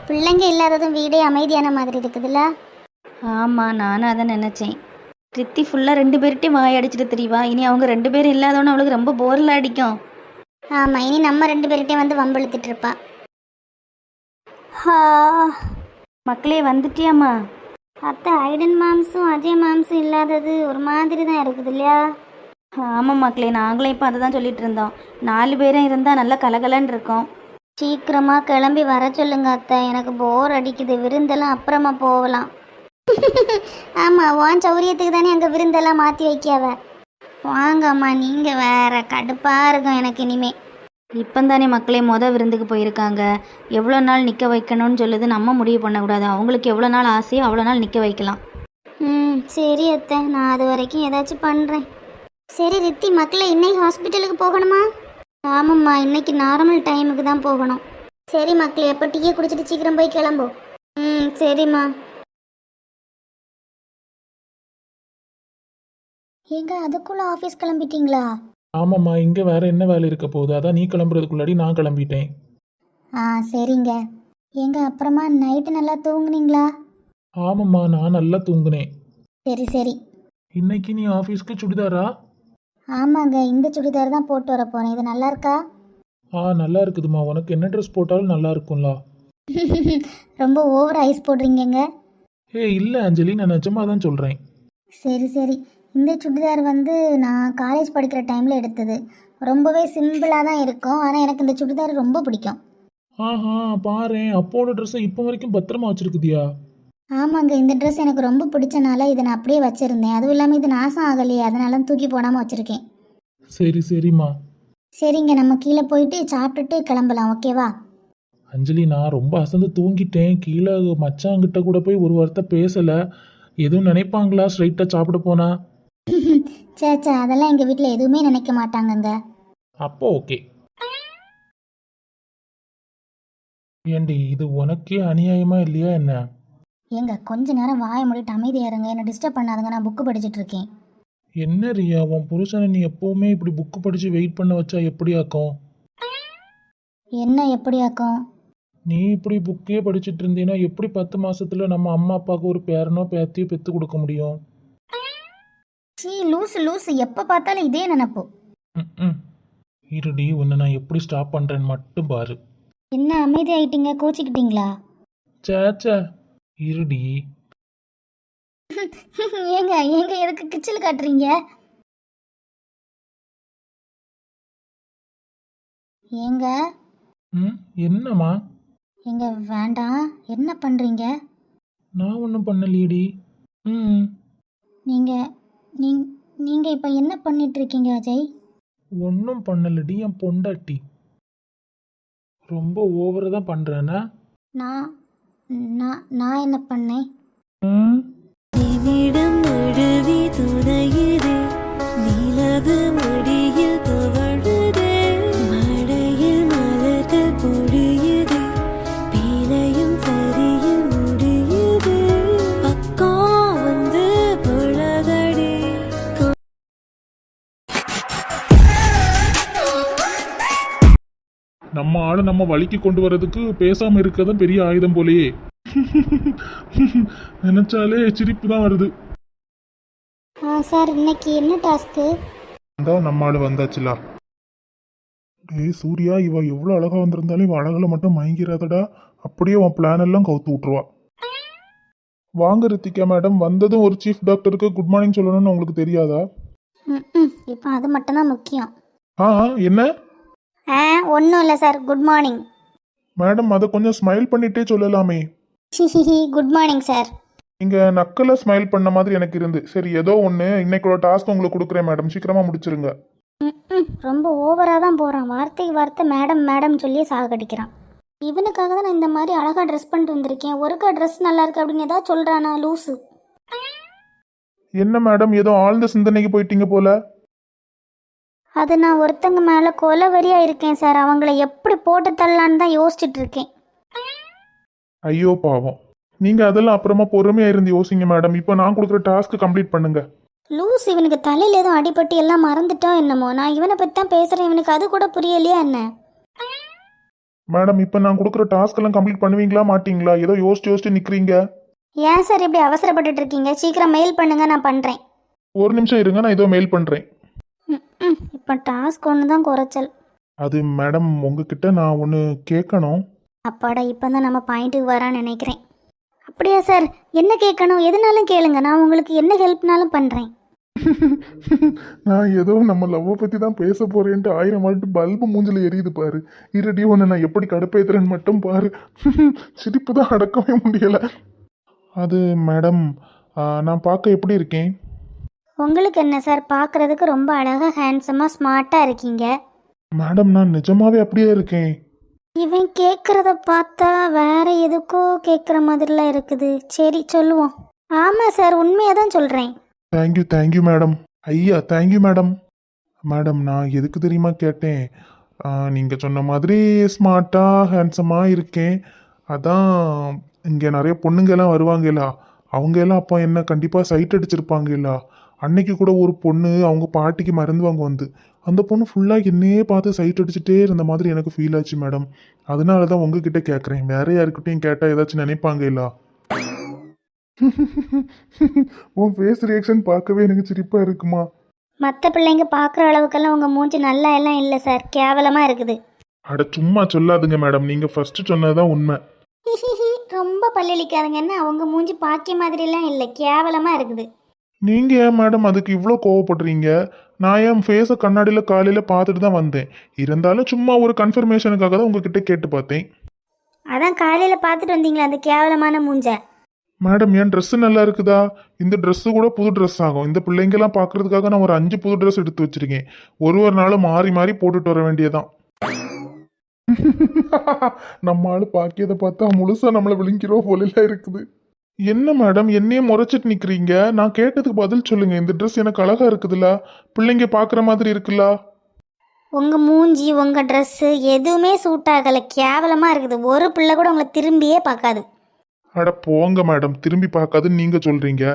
பிள்ளைங்க இல்லாததும் வீடே அமைதியான மாதிரி இருக்குதுல்ல. ஆமாம், நானும் அதை நினச்சேன். ரித்தி ஃபுல்லாக 2 பேர்கிட்டையும் வாய் அடிச்சிட்டு தெரியவா. இனி அவங்க 2 பேரும் இல்லாதவொன்னு அவளுக்கு ரொம்ப போரில் அடிக்கும். ஆமாம், இனி நம்ம 2 பேர்கிட்டையும் வந்து வம்பிழுத்துட்டு இருப்பா. ஹா, மக்களே வந்துட்டியாம்மா? அத்தை ஐடன் மேம்ஸும் அஜய் மேம்ஸும் இல்லாதது ஒரு மாதிரி தான் இருக்குது இல்லையா? ஆமாம் மக்களே, நாங்களும் இப்போ அதை தான் சொல்லிட்டு இருந்தோம். 4 பேரும் இருந்தால் நல்லா கலகலன்னு இருக்கோம். சீக்கிரமாக கிளம்பி வர சொல்லுங்க அத்தை, எனக்கு போர் அடிக்குது. விருந்தெல்லாம் அப்புறமா போகலாம். ஆமாம், உன் சௌரியத்துக்கு தானே அங்கே விருந்தெல்லாம் மாற்றி வைக்காவ. வாங்கம்மா, நீங்கள் வேற கடுப்பாக இருக்கும் எனக்கு இனிமே. இப்போந்தானே மக்களே விருந்துக்கு போயிருக்காங்க. எவ்வளோ நாள் நிற்க வைக்கணும்னு சொல்லுது நம்ம முடிவு பண்ணக்கூடாது. அவங்களுக்கு எவ்வளோ நாள் ஆசையோ அவ்வளோ நாள் நிற்க வைக்கலாம். சரி அத்தை, நான் அது வரைக்கும் ஏதாச்சும் பண்ணுறேன். சரி ரித்தி, மக்களே இன்னைக்கு ஹாஸ்பிட்டலுக்கு போகணுமா? ஆமாம்மா, இன்னைக்கு நார்மல் டைமுக்கு தான் போகணும். சரி மக்களே, எப்போ டீயை குடிச்சிட்டு சீக்கிரம் போய் கிளம்போ. சரிம்மா. ஏங்க அதுக்குள்ள ஆஃபீஸ் கிளம்பிட்டீங்களா? ஆமாம்மா, இங்கே வேற என்ன வேலை இருக்க போகுது? அதான் நீ கிளம்புறதுக்குள்ளாடி நான் கிளம்பிட்டேன். சரிங்க. ஏங்க அப்புறமா நைட்டு நல்லா தூங்குனீங்களா? ஆமாம்மா, நான் நல்லா தூங்குனேன். சரி சரி. இன்னைக்கு நீ ஆஃபீஸ்க்கு சுடிதாரா? ஆமாங்க, இந்த சுடிதார் தான் போட்டு வர போகிறேன். இது நல்லா இருக்கா? நல்லா இருக்குதுமா. உனக்கு என்ன ட்ரெஸ் போட்டாலும் நல்லா இருக்கும்ல. ரொம்ப ஓவர் ஐஸ் போடுறீங்கங்க. இல்லை அஞ்சலி, நான் நிஜமாக தான் சொல்கிறேன். சரி சரி. இந்த சுடிதார் வந்து நான் காலேஜ் படிக்கிற டைமில் எடுத்தது. ரொம்பவே சிம்பிளாக தான் இருக்கும், ஆனால் எனக்கு இந்த சுடிதார் ரொம்ப பிடிக்கும். பாரு, அப்போட ட்ரெஸ்ஸை இப்போ வரைக்கும் பத்திரமா வச்சிருக்குதியா? ஆமாங்க, இந்த ட்ரெஸ் எனக்கு ரொம்ப பிடிச்சனால இதை நான் அப்படியே வச்சுருந்தேன். அதுவும் இல்லாமல் இது நாசம் ஆகலையே, அதனால தூக்கி போடாமல் வச்சுருக்கேன். சரிம்மா. சரிங்க, நம்ம கீழே போயிட்டு சாப்பிட்டுட்டு கிளம்பலாம், ஓகேவா? அஞ்சலி, நான் ரொம்ப அசந்து தூங்கிட்டேன். கீழே மச்சாங்கிட்ட கூட போய் ஒரு வார்த்தை பேசலை. எதுவும் நினைப்பாங்களா ஸ்ட்ரைட்டாக சாப்பிட போனா? சே, அதெல்லாம் எங்கள் வீட்டில் எதுவுமே நினைக்க மாட்டாங்கங்க. அப்போ ஓகே. ஏண்டி, இது உனக்கே அநியாயமா இல்லையா என்ன? ஏங்க கொஞ்ச நேரம் வாயை மூடிட்டு அமைதியா இருங்க, என்ன டிஸ்டர்ப் பண்ணாதுங்க, நான் புக்கு படிச்சுட்டு இருக்கேன். என்ன ரியா, உன் புருஷனை நீ எப்பவுமே இப்படி புக்கு படிச்சு வெயிட் பண்ண வச்சா எப்படி ஆக்கும்? என்ன எப்படியாக்கும்? நீ இப்படி புக்கே படிச்சுட்டு இருந்தீன்னா எப்படி 10 மாசத்துல நம்ம அம்மா அப்பாவுக்கு ஒரு பேரனோ பேத்தியோ பெத்து கொடுக்க முடியும்? லூசு எப்போ பார்த்தாலும் இதே நினப்போ. இருடி, உன்னை நான் எப்படி ஸ்டாப் பண்றேன்னு மட்டும் பாரு. என்ன அமைதி ஆயிட்டீங்க, கோச்சிக்கிட்டீங்களா? சேச்சா, இருடி. ஏங்க எதுக்கு கிச்சல் காட்டுறீங்க? ஏங்க என்னம்மா? ஏங்க வேண்டாம், என்ன பண்றீங்க? நான் ஒன்றும் பண்ணலீடி. நீங்க நீங்க இப்ப என்ன பண்ணிட்டு இருக்கீங்க அஜய்? ஒன்றும் பண்ணலடி, என் பொண்டாட்டி. ரொம்ப ஓவரா தான் பண்றேன்னா? நான் நான் என்ன பண்ணேன்? என்னிடம் நழுவி துணையுதே, நிலவு மடியில் தவழுதே, மழையில் மலர்கள் பொழியுதே, பீலையும் சரியில் முடியுதே, பக்கம் வந்து பழகடி. நம்ம ஆளை நம்ம வழிக்கு கொண்டு வர்றதுக்கு பேசாம இருக்கதான் பெரிய ஆயுதம் போலயே. நினைச்சாலே சிரிப்பு தான் வருது. சார், இன்னைக்கு என்ன டாஸ்க்கு? நம்ம ஆளு வந்தாச்சுலா. டேய் சூர்யா, இவ எவ்வளவு அழகா வந்திருந்தாலும் இவ அழகுல மட்டும் மயங்கிறாதடா. அப்படியே உன் பிளான் எல்லாம் கவுத்து விட்டுருவா. வாங்க ரித்திகா மேடம், வந்ததும் ஒரு சீஃப் டாக்டருக்கு குட் மார்னிங் சொல்லணும்னு உங்களுக்கு தெரியாதா? இப்போ அது மட்டும்தான் முக்கியம். என்ன? ஒன்றும் இல்லை சார், குட் மார்னிங். மேடம், அதை கொஞ்சம் ஸ்மைல் பண்ணிட்டே சொல்லலாமே. Good morning sir. நீங்க நக்கல ஸ்மைல் பண்ண மாதிரி எனக்கு இருந்து. சரி, ஏதோ ஒன்று இன்னைக்குள்ள டாஸ்க் உங்களுக்கு கொடுக்குறேன் மேடம், சீக்கிரமா முடிச்சிருங்க. ரொம்ப ஓவராக தான் போகிறான், வார்த்தைக்கு வார்த்தை மேடம் மேடம் சொல்லி சாகடிக்கிறான். இவனுக்காக தான் நான் இந்த மாதிரி அழகாக ட்ரெஸ் பண்ணிட்டு வந்திருக்கேன். ஒருக்கா ட்ரெஸ் நல்லா இருக்கு அப்படின்னு ஏதாவது சொல்கிறானா லூஸு? என்ன மேடம், ஏதோ ஆழ்ந்த சிந்தனைக்கு போயிட்டீங்க போல. அது நான் ஒருத்தங்க மேலே கொலவரியாக இருக்கேன் சார். அவங்கள எப்படி போட்டு தள்ளலான்னு தான் யோசிச்சுட்டு இருக்கேன். ஐயோ பாவம், நீங்க அதெல்லாம் அப்புறமா பொறுமையா இருந்து யோசிங்க மேடம். இப்போ நான் கொடுக்குற டாஸ்க் கம்ப்ளீட் பண்ணுங்க. லூஸ், இவனுக்கு தலையில் எதுவும் அடிபட்டு எல்லாம் மறந்துட்டோம் என்னமோ. நான் இவனை பற்றி தான் பேசுகிறேன், இவனுக்கு அது கூட புரியலையா என்ன? மேடம் இப்போ நான் கொடுக்குற டாஸ்க் எல்லாம் கம்ப்ளீட் பண்ணுவீங்களா மாட்டீங்களா? ஏதோ யோசிச்சு நிற்கிறீங்க. ஏன் சார் இப்படி அவசரப்பட்டுட்டு இருக்கீங்க? சீக்கிரம் மெயில் பண்ணுங்க, நான் பண்ணுறேன். ஒரு நிமிஷம் இருங்க, நான் ஏதோ மெயில் பண்ணுறேன். இப்போ டாஸ்க் ஒன்று தான் குறைச்சல். அது மேடம் உங்ககிட்ட நான் ஒன்று கேட்கணும். அப்பாடா, இப்போ தான் நம்ம பாயிண்ட்டுக்கு வரான்னு நினைக்கிறேன். அப்படியா சார்? என்ன கேட்கணும்? எதுனாலும் கேளுங்க, நான் உங்களுக்கு என்ன ஹெல்ப்னாலும் பண்ணுறேன். நான் ஏதோ நம்ம லவ்வை பற்றி தான் பேச போகிறேன்ட்டு 1000 வாட்டு பல்பு மூஞ்சில் எரியுது பாரு. இருடி ஒன்று நான் எப்படி கடுப்பேத்துறேன்னு மட்டும் பாரு. சிரிப்பு தான் அடக்கவே முடியலை. அது மேடம் நான் பார்க்க எப்படி இருக்கேன்? உங்களுக்கு என்ன சார், பார்க்குறதுக்கு ரொம்ப அழகாக ஹேண்ட்ஸமாக ஸ்மார்ட்டாக இருக்கீங்க. மேடம் நான் நிஜமாவே அப்படியே இருக்கேன். இவன் கேட்குறத பார்த்தா வேற எதுக்கோ கேட்குற மாதிரிலாம் இருக்குது. சரி சொல்லுவோம். ஆமாம் சார், உண்மையாக தான் சொல்கிறேன். Thank you madam. ஐயா தேங்க்யூ மேடம். மேடம் நான் எதுக்கு தெரியுமா கேட்டேன்? நீங்கள் சொன்ன மாதிரி ஸ்மார்ட்டாக ஹேண்ட்ஸமாக இருக்கேன். அதான் இங்கே நிறைய பொண்ணுங்கெல்லாம் வருவாங்கல்ல, அவங்க எல்லாம் அப்போ என்ன கண்டிப்பாக சைட் அடிச்சிருப்பாங்கல்ல. அன்னைக்கு கூட ஒரு பொண்ணு அவங்க பாட்டிக்கு மருந்து வாங்க வந்து அந்த பொண்ணு ஃபுல்லாக என்னையே பார்த்து சைட் அடிச்சுட்டே இருந்த மாதிரி எனக்கு ஃபீல் ஆச்சு மேடம். அதனால தான் உங்ககிட்ட கேட்குறேன். வேற யாருக்கிட்டையும் கேட்டால் ஏதாச்சும் நினைப்பாங்கல்ல. உன் ஃபேஸ் ரியாக்ஷன் பார்க்கவே எனக்கு சிரிப்பாக இருக்குமா? மற்ற பிள்ளைங்க பார்க்குற அளவுக்கெல்லாம் உங்கள் மூஞ்சி நல்லா எல்லாம் இல்லை சார், கேவலமாக இருக்குது. அட சும்மா சொல்லாதுங்க மேடம், நீங்கள் ஃபஸ்ட்டு சொன்னது தான் உண்மை. ரொம்ப பல்லளிக்காதுங்கன்னா அவங்க மூஞ்சி பாக்கிய மாதிரிலாம் இல்லை, கேவலமாக இருக்குது. நீங்கள் ஏன் மேடம் அதுக்கு இவ்வளோ கோவப்படுறீங்க? நான் என் ஃபேஸை கண்ணாடியில் காலையில் பார்த்துட்டு தான் வந்தேன். இருந்தாலும் சும்மா ஒரு கன்ஃபர்மேஷனுக்காக தான் உங்ககிட்ட கேட்டு பார்த்தேன். அதான் காலையில் பார்த்துட்டு வந்தீங்களா அந்த கேவலமான மூஞ்சை? மேடம் என் ட்ரெஸ்ஸு நல்லா இருக்குதா? இந்த ட்ரெஸ்ஸு கூட புது ட்ரெஸ் ஆகும். இந்த பிள்ளைங்கெல்லாம் பார்க்குறதுக்காக நான் ஒரு 5 புது ட்ரெஸ் எடுத்து வச்சுருக்கேன். ஒரு நாளும் மாறி மாறி போட்டுட்டு வர வேண்டியதான். நம்ம ஆள் பாக்கியதை பார்த்தா முழுசாக நம்மளை விழுங்கிறோம் போலாம் இருக்குது. என்ன மேடம் என்னையே முறைச்சிட்டு நிற்கிறீங்க? நான் கேட்டதுக்கு பதில் சொல்லுங்கள். இந்த ட்ரெஸ் எனக்கு அழகாக இருக்குதுல்ல, பிள்ளைங்க பார்க்குற மாதிரி இருக்குல்ல? உங்கள் மூஞ்சி உங்கள் ட்ரெஸ்ஸு எதுவுமே சூட் ஆகலை, கேவலமாக இருக்குது. ஒரு பிள்ளை கூட உங்களை திரும்பியே பார்க்காது. அட போங்க மேடம், திரும்பி பார்க்காதுன்னு நீங்கள் சொல்கிறீங்க.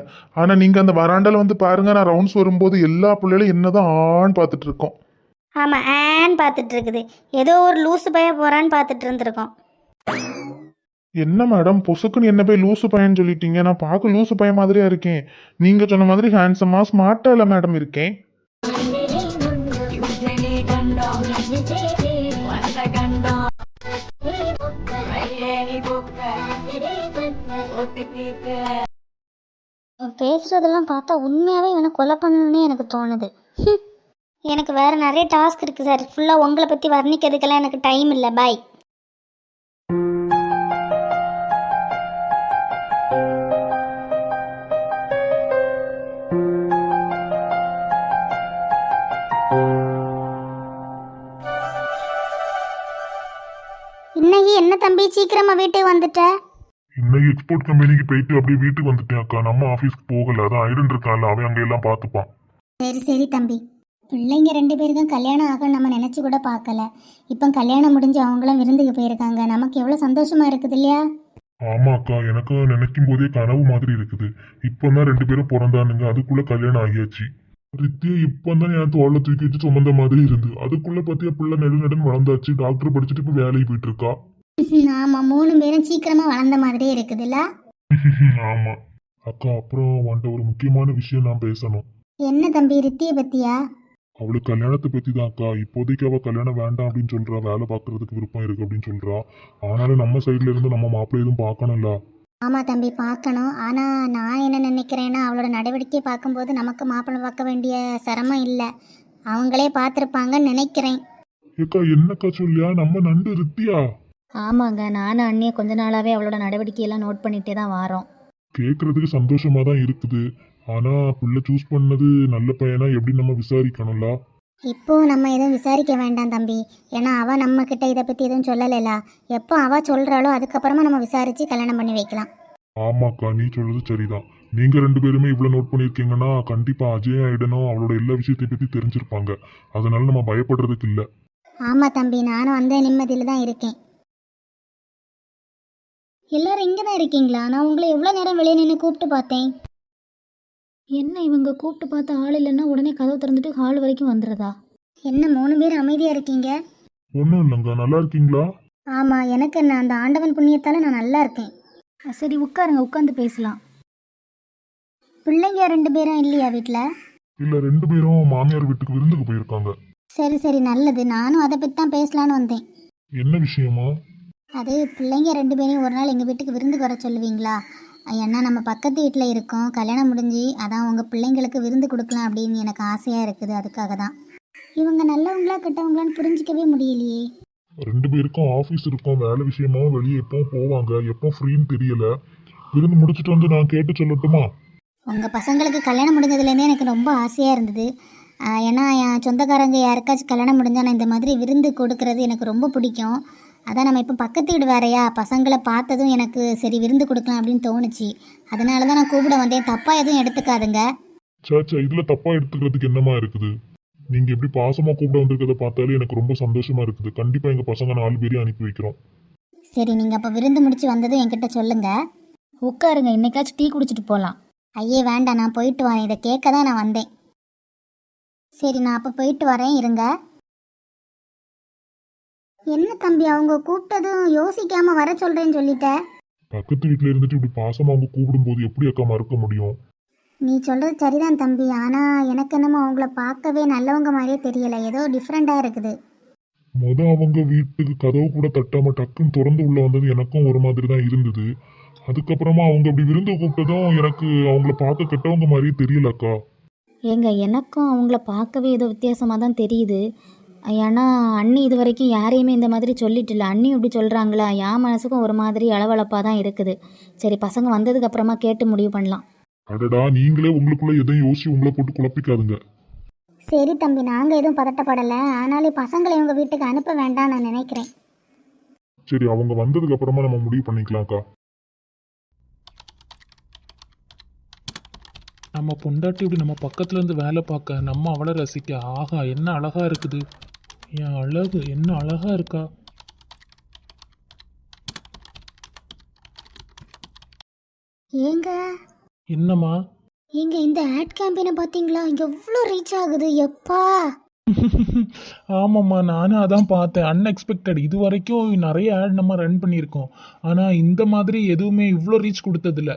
ஆனால் நீங்கள் அந்த வராண்டால வந்து பாருங்கள், நான் ரவுண்ட்ஸ் வரும்போது எல்லா பிள்ளைகளும் என்ன தான் ஆன்னு பார்த்துட்டு இருக்கோம். ஆமாம், ஆன்னு பார்த்துட்டு இருக்குது. ஏதோ ஒரு லூசு பைய போகிறான்னு பார்த்துட்டு இருந்திருக்கோம். என்ன மேடம் பொசுக்குன்னு என்ன போய் லூசு பையன்னு சொல்லிட்டீங்க? நான் பார்க்க லூசு பையன் மாதிரியா இருக்கேன். நீங்கள் சொன்ன மாதிரி ஹேண்ட்ஸமாக ஸ்மார்ட்டாக இல்லை மேடம் இருக்கேன். பேசுறதெல்லாம் பார்த்தா உண்மையாகவே எனக்கு கொலை பண்ணணுன்னே எனக்கு தோணுது. எனக்கு வேறு நிறைய டாஸ்க் இருக்குது சார். ஃபுல்லாக உங்களை பற்றி வர்ணிக்கிறதுக்கெல்லாம் எனக்கு டைம் இல்லை. பாய். இன்னைக்கு என்ன தம்பி சீக்கிரமா வீட்டுக்கு வந்துட்ட? இன்னைக்கு எக்ஸ்போர்ட் கம்பெனிக்கு போயிட்டு அப்படியே வீட்டுக்கு வந்துட்டேன் அக்கா. நம்ம ஆஃபீஸ்க்கு போகல, அதான் ஐடன் இருக்கான்ல, அவன் அங்கே எல்லாம் பார்த்துப்பான். சரி தம்பி. பிள்ளைங்க 2 பேருக்கும் கல்யாணம் ஆக நம்ம நினச்சி கூட பார்க்கல. இப்போ கல்யாணம் முடிஞ்சு அவங்களும் விருந்துக்கு போயிருக்காங்க. நமக்கு எவ்வளோ சந்தோஷமா இருக்குது இல்லையா? ஆமா அக்கா, எனக்கு நினைக்கும் போதே கனவு மாதிரி இருக்குது. இப்போதான் 2 பேரும் பிறந்தானுங்க, அதுக்குள்ள கல்யாணம் ஆகியாச்சு. ரித்தியை இப்போதான் என் தோலை தூக்கி வச்சு சுமந்த மாதிரி இருந்து, அதுக்குள்ள பார்த்தியா பிள்ளை நெடுநெடுன்னு வளர்ந்தாச்சு. டாக்டர் படிச்சுட்டு இப்போ வேலைக்கு போயிட்டு இருக்கா. ஆமாம், 3 பேரும் சீக்கிரமா வளர்ந்த மாதிரியே இருக்குதுல்ல? ஆமா அக்கா, அப்புறம் வந்துட்டு ஒரு முக்கியமான விஷயம் நான் பேசணும். என்ன தம்பி, ரித்தியை பத்தியா? அவளுக்கு கல்யாணத்தை பத்தி தான் அக்கா. இப்போதைக்கு அவள் கல்யாணம் வேண்டாம் அப்படின்னு சொல்றா, வேலை பார்க்கறதுக்கு விருப்பம் இருக்கு அப்படின்னு சொல்றா. ஆனாலும் நம்ம சைட்ல இருந்து நம்ம மாப்பிள்ளை எதுவும் பார்க்கணும்ல. ஆமாம் தம்பி, பார்க்கணும். ஆனால் நான் என்ன நினைக்கிறேன்னா, அவளோட நடவடிக்கை பார்க்கும்போது நமக்கு மாப்பிள்ளை பார்க்க வேண்டிய சிரமம் இல்லை, அவங்களே பார்த்துருப்பாங்கன்னு நினைக்கிறேன். ஏக்கா என்னக்கா சொல்லியா? நம்ம நண்டு ரித்தியா? ஆமாங்க, நானும் அண்ணியை கொஞ்ச நாளாகவே அவளோட நடவடிக்கையெல்லாம் நோட் பண்ணிகிட்டே தான் வாரோம். கேட்கறதுக்கு சந்தோஷமா தான் இருக்குது. ஆனா பிள்ளை சூஸ் பண்ணது நல்ல பையனா எப்படி நம்ம விசாரிக்கணும்ல. இப்போ நம்ம எதுவும் விசாரிக்க வேண்டாம் தம்பி, ஏன்னா அவள் நம்ம கிட்ட இதை பற்றி எதுவும் சொல்லலைல. எப்போ அவள் சொல்கிறாளோ அதுக்கப்புறமா நம்ம விசாரித்து கல்யாணம் பண்ணி வைக்கலாம். ஆமாக்கா, நீ சொல்றது சரிதான். நீங்க 2 பேருமே இவ்வளவு நோட் பண்ணியிருக்கீங்கன்னா கண்டிப்பா அஜய் ஐடனும் அவளோட எல்லா விஷயத்தை பத்தி தெரிஞ்சிருப்பாங்க. அதனால நம்ம பயப்படுறதுக்கு இல்லை. ஆமாம் தம்பி, நானும் அந்த நிம்மதியில் தான் இருக்கேன். எல்லாரும் இங்கே தான் இருக்கீங்களா? நான் உங்களை எவ்வளோ நேரம் வெளியே நின்று கூப்பிட்டு பார்த்தேன். என்ன இவங்க கூப்பிட்டு பார்த்து ஆள் இல்லைன்னா உடனே கதவு திறந்துட்டு ஹால் வரைக்கும் வந்துடுறதா? என்ன 3 பேர் அமைதியாக இருக்கீங்க? ஒன்றும் இல்லைங்க, நல்லா இருக்கீங்களா? ஆமாம், எனக்கு என்ன, அந்த ஆண்டவன் புண்ணியத்தால் நான் நல்லா இருக்கேன். சரி உட்காருங்க, உட்காந்து பேசலாம். பிள்ளைங்க 2 பேரும் இல்லையா வீட்டில்? இல்ல 2 பேரும் மாமியார் வீட்டுக்கு விருந்துக்கு போயிருக்காங்க. சரி சரி, நல்லது. நானும் அதை பற்றி தான் பேசலான்னு வந்தேன். என்ன விஷயமா? அது பிள்ளைங்க 2 பேரையும் ஒரு நாள் எங்கள் வீட்டுக்கு விருந்துக்கு வர சொல்லுவீங்களா? ஏன்னா நம்ம பக்கத்து வீட்டில் இருக்கோம், கல்யாணம் முடிஞ்சு, அதான் உங்கள் பிள்ளைங்களுக்கு விருந்து கொடுக்கலாம் அப்படின்னு எனக்கு ஆசையாக இருக்குது. அதுக்காக தான். இவங்க நல்லவங்களா கெட்டவங்களான்னு புரிஞ்சிக்கவே முடியலையே. 2 பேருக்கும் ஆஃபீஸ் இருக்கும், வேலை விஷயமா வெளியே எப்போ போவாங்க, எப்போ ஃப்ரீன்னு தெரியல. விருந்து முடிச்சுட்டு வந்து நான் கேட்டு சொல்லட்டுமா? உங்கள் பசங்களுக்கு கல்யாணம் முடிஞ்சதுலேருந்தே எனக்கு ரொம்ப ஆசையாக இருந்தது. ஏன்னா என் சொந்தக்காரங்க யாருக்காச்சும் கல்யாணம் முடிஞ்சால் நான் இந்த மாதிரி விருந்து கொடுக்கறது எனக்கு ரொம்ப பிடிக்கும். அதான் நம்ம இப்போ பக்கத்து வீடு வேறையா, பசங்களை பார்த்ததும் எனக்கு சரி விருந்து கொடுக்கலாம் அப்படின்னு தோணுச்சு. அதனால தான் நான் கூப்பிட வந்தேன். தப்பாக எதுவும் எடுத்துக்காதுங்க. சாச்சா, இதுல தப்பா எடுத்துக்கிறதுக்கு என்னமா இருக்குது? நீங்க எப்படி பாசமா கூப்பிட வந்திருக்கிறத பார்த்தாலே எனக்கு ரொம்ப சந்தோஷமா இருக்குது. கண்டிப்பா எங்க பசங்க 4 பேரையும் அனுப்பி வைக்கிறோம். சரி, நீங்கள் அப்போ விருந்து முடிச்சு வந்ததும் என்கிட்ட சொல்லுங்கள். உட்காருங்க, இன்னைக்காச்சும் டீ குடிச்சிட்டு போகலாம். ஐயே வேண்டாம், நான் போயிட்டு வரேன். இதை கேட்க தான் நான் வந்தேன். சரி, நான் அப்போ போயிட்டு வரேன், இருங்க. என்ன தம்பி, அவங்க கூப்பிட்டதும் யோசிக்காம வர சொல்கிறேன்னு சொல்லிட்ட. பக்கத்து வீட்டுல இருந்துட்டு இப்படி பாசமா அவங்க கூப்பிடும்போது எப்படி அக்கா மறக்க முடியும்? நீ சொல்கிறது சரிதான் தம்பி, ஆனால் எனக்கு என்னமோ அவங்கள பார்க்கவே நல்லவங்க மாதிரியே தெரியலை. ஏதோ டிஃப்ரெண்ட்டாக இருக்குது. அவங்க வீட்டுக்கு கதவு கூட தட்டாம டக்குன்னு திறந்து உள்ள வந்தது எனக்கும் ஒரு மாதிரி தான் இருந்தது. அதுக்கப்புறமா அவங்க அப்படி விருந்து கூப்பிட்டதும் எனக்கு அவங்கள பார்க்க கெட்டவங்க மாதிரியே தெரியல அக்கா. ஏங்க, எனக்கும் அவங்கள பார்க்கவே ஏதோ வித்தியாசமாக தான் தெரியுது. ஏன்னா அண்ணி இது வரைக்கும் யாரையுமே இந்த மாதிரி சொல்லிட்டு இல்லை. அண்ணி இப்படி சொல்கிறாங்களா, என் மனசுக்கும் ஒரு மாதிரி அளவளப்பாக தான் இருக்குது. சரி, பசங்க வந்ததுக்கு அப்புறமா கேட்டு முடிவு பண்ணலாம். அடடா, நீங்களே உங்களுக்குள்ள எதையும் யோசிச்சு உங்களை போட்டு குழப்பிக்காதுங்க. சரி தம்பி, நாங்கள் எதுவும் பதட்டப்படலை. ஆனாலும் பசங்களை இவங்க வீட்டுக்கு அனுப்ப வேண்டாம் நான் நினைக்கிறேன். சரி, அவங்க வந்ததுக்கு அப்புறமா நம்ம முடிவு பண்ணிக்கலாம்க்கா. நம்ம பொண்டாட்டி இப்படி நம்ம பக்கத்துல இருந்து வேலை பார்க்க, நம்ம அவளை ரசிக்க, ஆகா என்ன அழகா இருக்குது. என் அழகு என்ன அழகா இருக்கா. ஏங்க என்னம்மா? ஏங்க, இந்த ஆட் கேம்பெயினை பார்த்தீங்களா? எவ்வளோ ரீச் ஆகுது எப்பா. ஆமாம்மா, நானும் அதான் பார்த்தேன். அன்எக்ஸ்பெக்டட். இது வரைக்கும் நிறைய ஆட் நம்ம ரன் பண்ணியிருக்கோம், ஆனால் இந்த மாதிரி எதுவுமே இவ்வளோ ரீச் கொடுத்ததில்ல.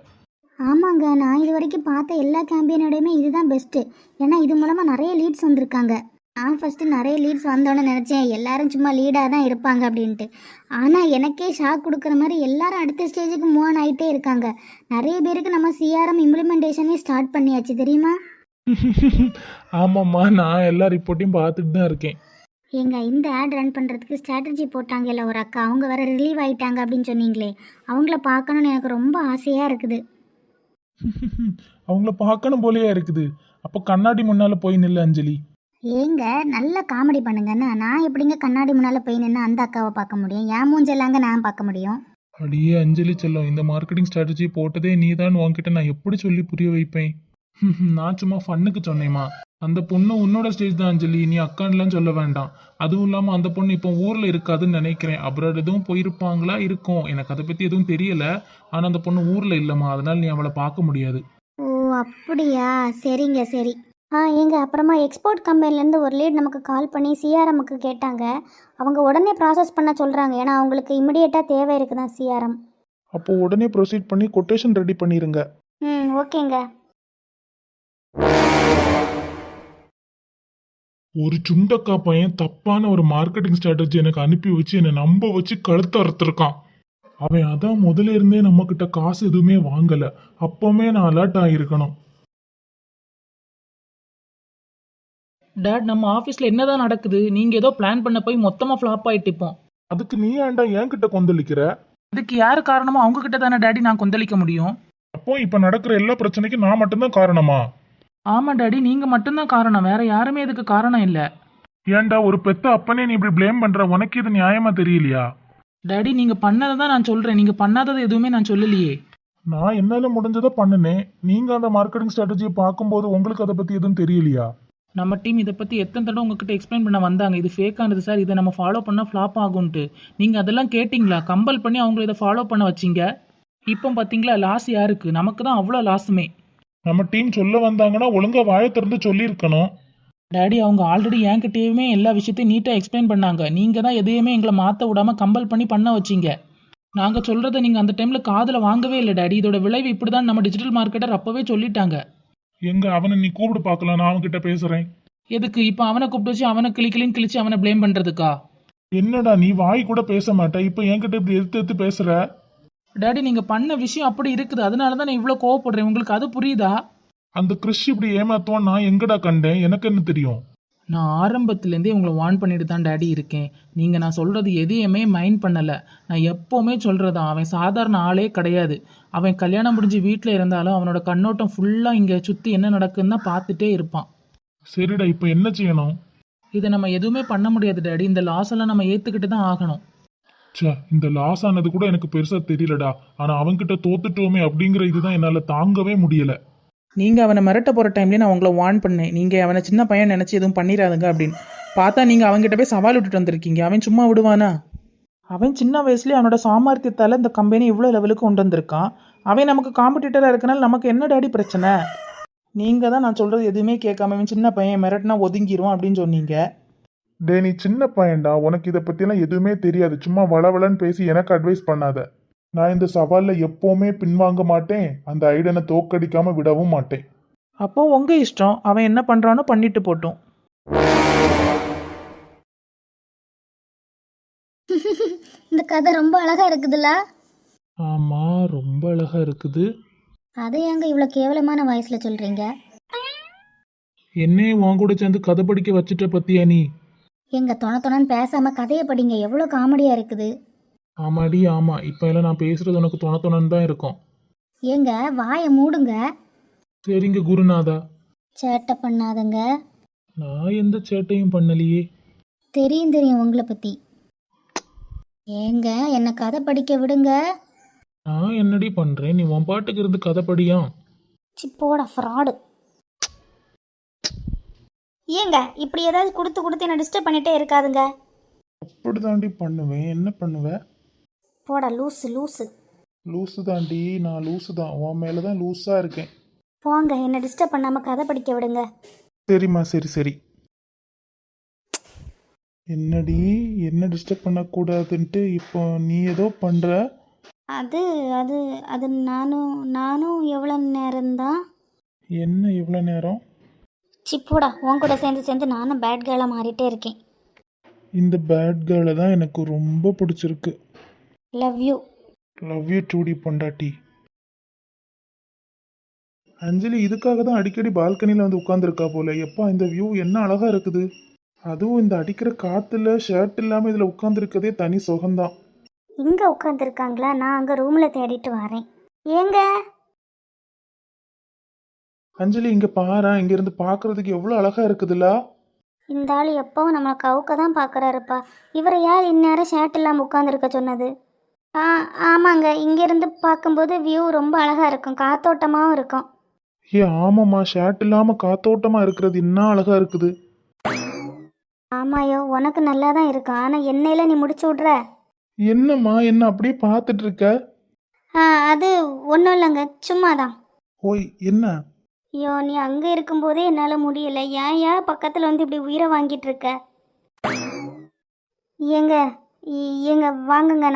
ஆமாங்க, நான் இது வரைக்கும் பார்த்த எல்லா கேம்பெயினோடையுமே இதுதான் பெஸ்ட்டு. ஏன்னா இது மூலமாக நிறைய லீட்ஸ் வந்திருக்காங்க. நான் ஃபஸ்ட்டு நிறைய லீட்ஸ் வந்தோன்னு நினச்சேன் எல்லாரும் சும்மா லீடாக தான் இருப்பாங்க அப்படின்ட்டு. ஆனால் எனக்கே ஷாக் கொடுக்குற மாதிரி எல்லாரும் அடுத்த ஸ்டேஜுக்கு மூவ் ஆன் ஆகிட்டே இருக்காங்க. நிறைய பேருக்கு நம்ம சிஆர்எம் இம்ப்ளிமெண்டேஷனே ஸ்டார்ட் பண்ணியாச்சு தெரியுமா? ஆமாம்மா, நான் எல்லா ரிப்போர்ட்டையும் பார்த்துட்டு தான் இருக்கேன். ஏங்க, இந்த ஆட் ரன் பண்ணுறதுக்கு ஸ்ட்ராட்டஜி போட்டாங்கல்ல ஒரு அக்கா, அவங்க வேறு ரிலீவ் ஆகிட்டாங்க அப்படின்னு சொன்னீங்களே, அவங்கள பார்க்கணுன்னு எனக்கு ரொம்ப ஆசையாக இருக்குது. அவங்கள பார்க்கணும் போலயே இருக்குது. அப்போ கண்ணாடி முன்னால் போய் நில்லு அஞ்சலி. ஏங்க, நல்ல காமெடி பண்ணுங்கன்னா நான் எப்படிங்க கண்ணாடி முன்னால் போய் நின்று அந்த அக்காவை பார்க்க முடியும்? என் மூஞ்செல்லாங்க நான் பார்க்க முடியும்? அடியே அஞ்சலி செல்லம், இந்த மார்க்கெட்டிங் ஸ்ட்ராட்டஜி போட்டதே நீ தான். உன்கிட்ட நான் எப்படி சொல்லி புரிய வைப்பேன்? நான் சும்மா ஃபன்னுக்கு சொன்னேம்மா. அந்த பொண்ணு உன்னோட ஸ்டேஜ் தான் அஞ்சலி, நீ அக்கான்லாம் சொல்ல வேண்டாம். அதுவும் இல்லாமல் அந்த பொண்ணு இப்போ ஊரில் இருக்காதுன்னு நினைக்கிறேன். அப்புறம் எதுவும் போயிருப்பாங்களா இருக்கும், எனக்கு அதை பற்றி எதுவும் தெரியல. ஆனால் அந்த பொண்ணு ஊரில் இல்லைம்மா, அதனால் நீ அவளை பார்க்க முடியாது. ஓ அப்படியா, சரிங்க சரி. ஏங்க, அப்புறமா எக்ஸ்போர்ட் கம்பெனிலேருந்து ஒரு லீட் நமக்கு கால் பண்ணி சிஆர்எம்முக்கு கேட்டாங்க. அவங்க உடனே ப்ராசஸ் பண்ண சொல்கிறாங்க. ஏன்னா அவங்களுக்கு இமிடியேட்டாக தேவை இருக்குதான் சிஆர்எம். அப்போ உடனே ப்ரொசீட் பண்ணி கொட்டேஷன் ரெடி பண்ணிடுங்க. ஓகேங்க. ஒரு சுண்டக்கா பையன் தப்பான ஒரு மார்க்கெட்டிங் ஸ்ட்ராட்டஜி எனக்கு அனுப்பி வச்சு என்னை நம்ப வச்சு கழுத்து அறுத்துருக்கான். அவன் அதான் முதல்ல இருந்தே நம்ம கிட்ட காசு எதுவுமே வாங்கல. அப்பவுமே நான் அலர்ட் ஆகியிருக்கணும். டாட், நம்ம ஆஃபீஸில் என்னதான் நடக்குது? நீங்கள் ஏதோ பிளான் பண்ண போய் மொத்தமாக ஃப்ளாப் ஆகிட்டு இப்போம். அதுக்கு நீ ஏன்டா என்கிட்ட கொந்தளிக்கிற? இதுக்கு யார் காரணமோ அவங்க கிட்ட தானே டாடி நான் கொந்தளிக்க முடியும். அப்போ இப்ப நடக்கிற எல்லா பிரச்சனைக்கும் நான் மட்டும்தான் காரணமா? ஆமாம் டாடி, நீங்கள் மட்டும்தான் காரணம், வேற யாருமே இதுக்கு காரணம் இல்லை. ஏன்டா ஒரு பெத்த அப்பனே நீ இப்படி ப்ளேம் பண்ற? உனக்கு இது நியாயமா தெரியலையா? டாடி, நீங்கள் பண்ணதை தான் நான் சொல்கிறேன், நீங்கள் பண்ணாதது எதுவுமே நான் சொல்லலையே. நான் என்னால முடிஞ்சதை பண்ணினேன். நீங்க அந்த மார்க்கெட்டிங் ஸ்ட்ராட்டஜியை பார்க்கும்போது உங்களுக்கு அதை பத்தி எதுவும் தெரியலையா? நம்ம டீம் இதை பற்றி எத்தனை தடவை உங்ககிட்ட எக்ஸ்பிளைன் பண்ண வந்தாங்க. இது ஃபேக்கானது சார், இதை நம்ம ஃபாலோ பண்ணால் ஃப்ளாப் ஆகும்ன்ட்டு. நீங்கள் அதெல்லாம் கேட்டிங்களா? கம்பல் பண்ணி அவங்கள இதை ஃபாலோ பண்ண வச்சிங்க. இப்போ பார்த்தீங்களா லாஸ் யாருக்கு? நமக்கு தான் அவ்வளோ லாஸுமே. நம்ம டீம் சொல்ல வந்தாங்கன்னா ஒழுங்கா வாயை திறந்து சொல்லியிருக்கணும். டேடி அவங்க ஆல்ரெடி என்கிட்டயுமே எல்லா விஷயத்தையும் நீட்டாக எக்ஸ்பிளைன் பண்ணாங்க. நீங்கள் தான் எதையுமே எங்களை மாற்ற விடாமல் கம்பல் பண்ணி பண்ண வச்சிங்க. நாங்கள் சொல்கிறத நீங்கள் அந்த டைமில் காதில் வாங்கவே இல்லை டேடி. இதோட விளைவு இப்படி தான் நம்ம டிஜிட்டல் மார்க்கெட்டர் அப்போவே சொல்லிட்டாங்க. எங்க அவனை நீ கூப்பிடு பார்க்கலாம், நான் அவன்கிட்ட பேசுறேன். எதுக்கு இப்போ அவனை கூப்பிட்டு வச்சு அவனை கிளிச்சு அவனை ப்ளேம் பண்ணுறதுக்கா? என்னடா நீ வாய் கூட பேச மாட்ட, இப்போ என்கிட்ட இப்படி எடுத்து பேசுற? டேடி நீங்கள் பண்ண விஷயம் அப்படி இருக்குது, அதனால தான் நான் இவ்வளோ கோவப்படுறேன். உங்களுக்கு அது புரியுதா? அந்த கிறிஷ் இப்படி ஏமாத்துவான் நான் எங்கடா கண்டேன்? எனக்கு என்ன தெரியும்? நான் ஆரம்பத்துலேருந்தே உங்களை வார்ன் பண்ணிட்டு தான் டேடி இருக்கேன். நீங்கள் நான் சொல்கிறது எதையுமே மைண்ட் பண்ணலை. நான் எப்போவுமே சொல்கிறதான், அவன் சாதாரண ஆளே கிடையாது. அவன் கல்யாணம் முடிஞ்சு வீட்டில் இருந்தாலும் அவனோட கண்ணோட்டம் ஃபுல்லாக இங்கே சுற்றி என்ன நடக்குன்னு தான் பார்த்துட்டே இருப்பான். சரிடா, இப்போ என்ன செய்யணும்? இதை நம்ம எதுவுமே பண்ண முடியாது டேடி. இந்த லாஸ் எல்லாம் நம்ம ஏற்றுக்கிட்டு தான் ஆகணும். ச்சே, இந்த லாஸ் ஆனது கூட எனக்கு பெருசா தெரியலடா. ஆனா அவன்கிட்ட தோத்துட்டோமே அப்படிங்கிற இதுதான் என்னால தாங்கவே முடியல. நீங்கள் அவனை மிரட்ட போகிற டைம்லேயே நான் உங்களை வார்ன் பண்ணேன். நீங்கள் அவனை சின்ன பையன் நினச்சி எதுவும் பண்ணிடாதுங்க அப்படின்னு. பார்த்தா நீங்கள் அவங்ககிட்ட போய் சவால் விட்டுட்டு வந்திருக்கீங்க. அவன் சும்மா விடுவானா? அவன் சின்ன வயசுலேயே அவனோட சாமர்த்தியத்தால் இந்த கம்பெனி இவ்வளோ லெவலுக்கு கொண்டு வந்திருக்கான். அவன் நமக்கு காம்படிட்டராக இருக்கனால நமக்கு என்ன டேடி பிரச்சனை? நீங்கள் தான் நான் சொல்கிறது எதுவுமே கேட்காம அவன் சின்ன பையன் மிரட்டினா ஒதுங்கிடுவான் அப்படின்னு சொன்னீங்க. டே, நீ சின்ன பையன்டா, உனக்கு இதை பத்தியெல்லாம் எதுவுமே தெரியாது. சும்மா வளவளன்னு பேசி எனக்கு அட்வைஸ் பண்ணாத. நான் இந்த சவால்ல எப்பவுமே பின்வாங்க மாட்டேன், அந்த ஐடனை தோக்கடிக்காம விடவும் மாட்டேன். அப்போ உங்கள் இஷ்டம், அவன் என்ன பண்ணுறானோ பண்ணிட்டு போட்டோம். இந்த கதை ரொம்ப அழகா இருக்குதுல்ல? ஆமா, ரொம்ப அழகா இருக்குது. அதை ஏங்க இவ்வளோ கேவலமான வயசுல சொல்றீங்க? என்னையே உன் கூட சேர்ந்து கதை படிக்க வச்சுட்ட பத்தியா நீ? எங்க தொணன்னு பேசாம கதையை படிங்க, எவ்வளோ காமெடியா இருக்குது. ஆமாடி ஆமா, இப்போ எல்லாம் நான் பேசுறது உனக்கு தொணன்னு தான் இருக்கும். ஏங்க வாயை மூடுங்க. சரிங்க குருநாதா. சேட்டை பண்ணாதங்க. நான் எந்த சேட்டையும் பண்ணலையே. தெரியும் உங்களை பத்தி. ஏங்க என்னை கதை படிக்க விடுங்க. நான் என்னடி பண்றேன்? நீ உன் பாட்டுக்கு இருந்து கதை படியா? சிப்போட ஃப்ராடு. ஏங்க இப்படி ஏதாவது கொடுத்து என்ன டிஸ்டர்ப் பண்ணிட்டே இருக்காதுங்க. அப்படி தாண்டி பண்ணுவேன், என்ன பண்ணுவேன்? போடா லூசு. லூசு தாண்டி, நான் லூசு தான். உன் மேலதான் லூஸா இருக்கேன். போங்க, என்னை டிஸ்டர்ப் பண்ணாம கதை படிக்க விடுங்க. சரிம்மா, சரி. என்னடி, என்ன டிஸ்டர்ப் பண்ணக்கூடாதுன்ட்டு இப்போ நீ ஏதோ பண்ற? அது அது அது நானும் எவ்வளோ நேரம்தான். என்ன இவ்வளோ நேரம்? சிப்போடா, உன் கூட சேர்ந்து நானும் பேட் கேர்ளாக மாறிட்டே இருக்கேன். இந்த பேட் கேர்ளை தான் எனக்கு ரொம்ப பிடிச்சிருக்கு. Love you. லவ் யூ டூடி பொண்டாட்டி. அஞ்சலி இதுக்காக தான் அடிக்கடி பால்கனியில் வந்து உட்காந்துருக்கா போல. எப்பா இந்த வியூ என்ன அழகா இருக்குது. அதுவும் இந்த அடிக்கிற காத்துல ஷர்ட் இல்லாமல் இதில் உட்காந்துருக்கதே தனி சுகம்தான். இங்கே உட்காந்துருக்காங்களா? நான் அங்கே ரூமில் தேடிட்டு வரேன். ஏங்க அஞ்சலி இங்கே பாரு, இங்கேருந்து பார்க்கறதுக்கு எவ்வளோ அழகா இருக்குதுல்ல. இந்த ஆள் எப்பவும் நம்மளை கவுக்க தான் பார்க்குறாருப்பா. இவரை யார் இந்நேரம் ஷர்ட் இல்லாமல் உட்காந்துருக்க சொன்னது? ஆமாங்க, இங்கேருந்து பார்க்கும்போது வியூ ரொம்ப அழகாக இருக்கும், காத்தோட்டமாகவும் இருக்கும். ஆமாம்மா, ஷர்ட் இல்லாமல் காத்தோட்டமாக இருக்கிறது இன்னும் அழகா இருக்குது. ஆமாயோ, உனக்கு நல்லா தான் இருக்கும். ஆனால் என்னையில நீ முடிச்சு விட்ற. என்னம்மா என்ன அப்படியே பார்த்துட்டு இருக்க? அது ஒன்றும் இல்லைங்க, சும்மா தான். ஓய் என்ன? ஐயோ, நீ அங்கே இருக்கும்போதே என்னால் முடியலை. ஏன் பக்கத்தில் வந்து இப்படி உயிரை வாங்கிட்டு இருக்க? ஏங்க வாங்குங்க,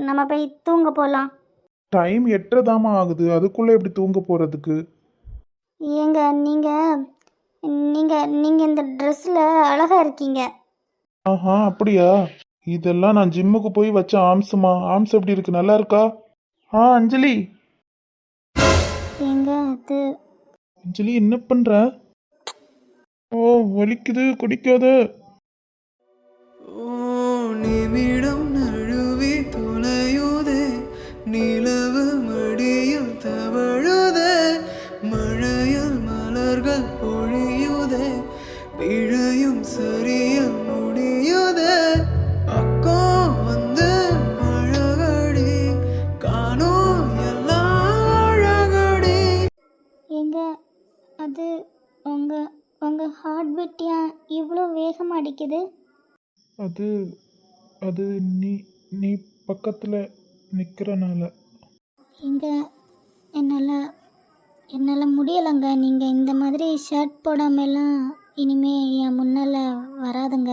நம்ம போய் தூங்க போகலாம். டைம் 8:30 ஆகுது, அதுக்குள்ளே எப்படி தூங்க போகிறதுக்கு? ஏங்க நீங்கள் இந்த ட்ரெஸ்ஸில் அழகாக இருக்கீங்க. ஆஹா அப்படியா? இதெல்லாம் நான் ஜிம்முக்கு போய் வச்ச ஆம்ஸுமா. ஆம்ஸ் எப்படி இருக்கு, நல்லா இருக்கா? அஞ்சலி. ஏங்க அது அஞ்சலி என்ன பண்ற? ஓ வலிக்குது, குடிக்காத. நிமிடம் நழுவி தொலையுதே, நிலவு மடியில் தவழுதே, மழையில் மலர்கள் பொழியுதே, பிழையும் சரியில் முடியுதே, அக்கா வந்து பழகடி, காணும் எல்லாம் அழகடி. ஏங்க அது உங்கள் ஹார்ட் பீட் ஏன் இவ்வளோ வேகமாக அடிக்குது? அது நீ பக்கத்தில் நிற்கிறனால. ஏங்க என்னால் முடியலைங்க. நீங்கள் இந்த மாதிரி ஷர்ட் போடாமலாம் இனிமே என் முன்னால் வராதுங்க